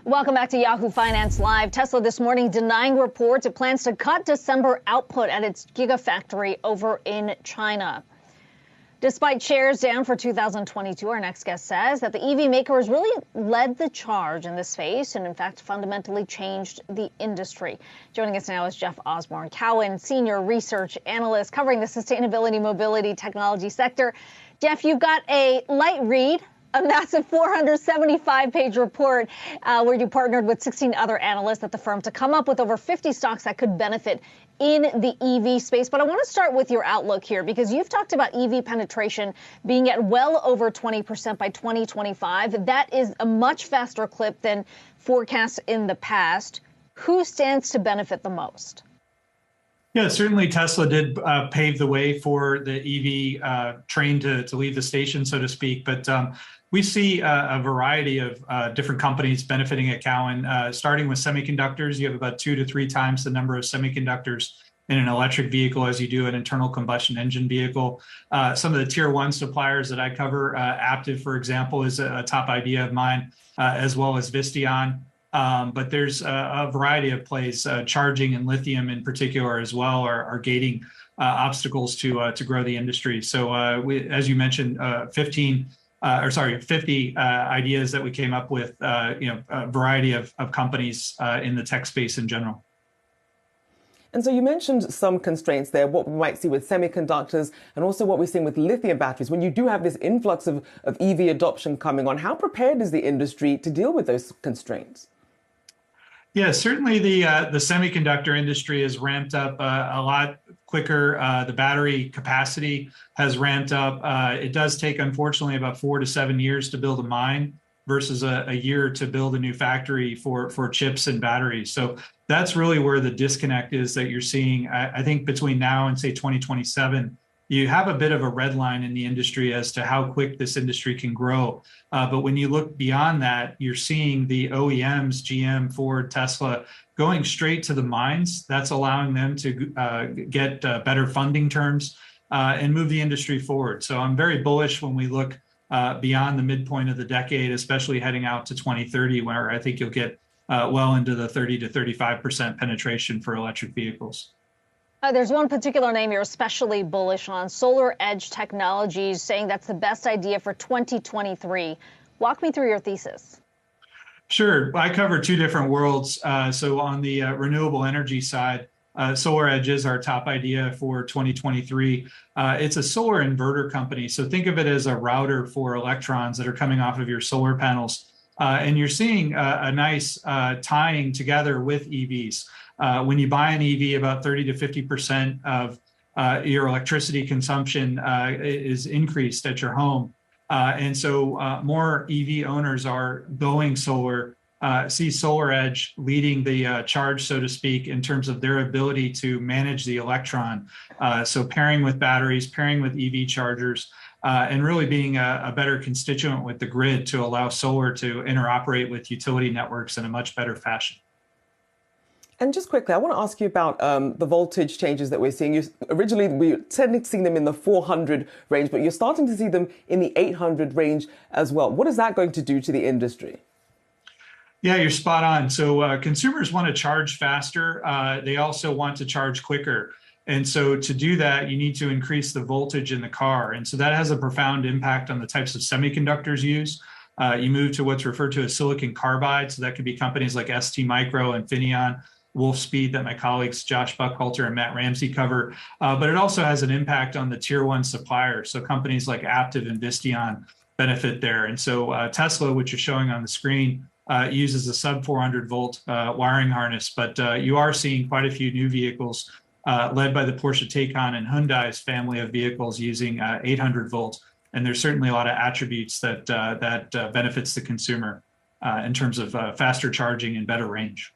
Welcome back to Yahoo Finance Live. Tesla this morning denying reports it plans to cut December output at its gigafactory over in China. Despite shares down for 2022, our next guest says that the EV maker has really led the charge in this space and, in fact, fundamentally changed the industry. Joining us now is Jeff Osborne, Cowen Senior Research Analyst covering the sustainability, mobility, technology sector. Jeff, you've got a light read, a massive 475-page report where you partnered with 16 other analysts at the firm to come up with over 50 stocks that could benefit in the EV space. But I want to start with your outlook here, because you've talked about EV penetration being at well over 20% by 2025. That is a much faster clip than forecasts in the past. Who stands to benefit the most? Yeah, certainly Tesla did pave the way for the EV train to leave the station, so to speak. But we see a variety of different companies benefiting at Cowen, starting with semiconductors. You have about 2 to 3 times the number of semiconductors in an electric vehicle as you do an internal combustion engine vehicle. Some of the tier 1 suppliers that I cover, Aptiv, for example, is a top idea of mine, as well as Visteon. But there's a variety of plays. Charging and lithium in particular as well are gating obstacles to grow the industry. So as you mentioned, 50 ideas that we came up with, a variety of companies in the tech space in general. And so you mentioned some constraints there, what we might see with semiconductors and also what we're seeing with lithium batteries. When you do have this influx of EV adoption coming on, how prepared is the industry to deal with those constraints? Yeah, certainly the semiconductor industry has ramped up a lot quicker. The battery capacity has ramped up. It does take, unfortunately, about 4 to 7 years to build a mine versus a year to build a new factory for chips and batteries. So that's really where the disconnect is that you're seeing. I think between now and, say, 2027, you have a bit of a red line in the industry as to how quick this industry can grow. But when you look beyond that, you're seeing the OEMs, GM, Ford, Tesla, going straight to the mines. That's allowing them to get better funding terms and move the industry forward. So I'm very bullish when we look beyond the midpoint of the decade, especially heading out to 2030, where I think you'll get well into the 30 to 35% penetration for electric vehicles. There's one particular name you're especially bullish on, Solar Edge Technologies, saying that's the best idea for 2023. Walk me through your thesis. Sure. I cover 2 different worlds. So on the renewable energy side, Solar Edge is our top idea for 2023. It's a solar inverter company. So think of it as a router for electrons that are coming off of your solar panels. And you're seeing a nice tying together with EVs. When you buy an EV, about 30 to 50% of your electricity consumption is increased at your home. And so more EV owners are going solar, see Solar Edge leading the charge, so to speak, in terms of their ability to manage the electron. So pairing with batteries, pairing with EV chargers, and really being a better constituent with the grid to allow solar to interoperate with utility networks in a much better fashion. And just quickly, I want to ask you about the voltage changes that we're seeing. Originally, we tended to see them in the 400 range, but you're starting to see them in the 800 range as well. What is that going to do to the industry? Yeah, you're spot on. So consumers want to charge faster. They also want to charge quicker. And so to do that, you need to increase the voltage in the car. And so that has a profound impact on the types of semiconductors used. You move to what's referred to as silicon carbide. So that could be companies like ST Micro, Infineon, Wolfspeed that my colleagues Josh Buckhalter and Matt Ramsey cover. But it also has an impact on the tier 1 suppliers. So companies like Aptiv and Visteon benefit there. And so Tesla, which is showing on the screen, uses a sub 400 volt wiring harness. But you are seeing quite a few new vehicles led by the Porsche Taycan and Hyundai's family of vehicles using 800 volt. And there's certainly a lot of attributes that benefits the consumer in terms of faster charging and better range.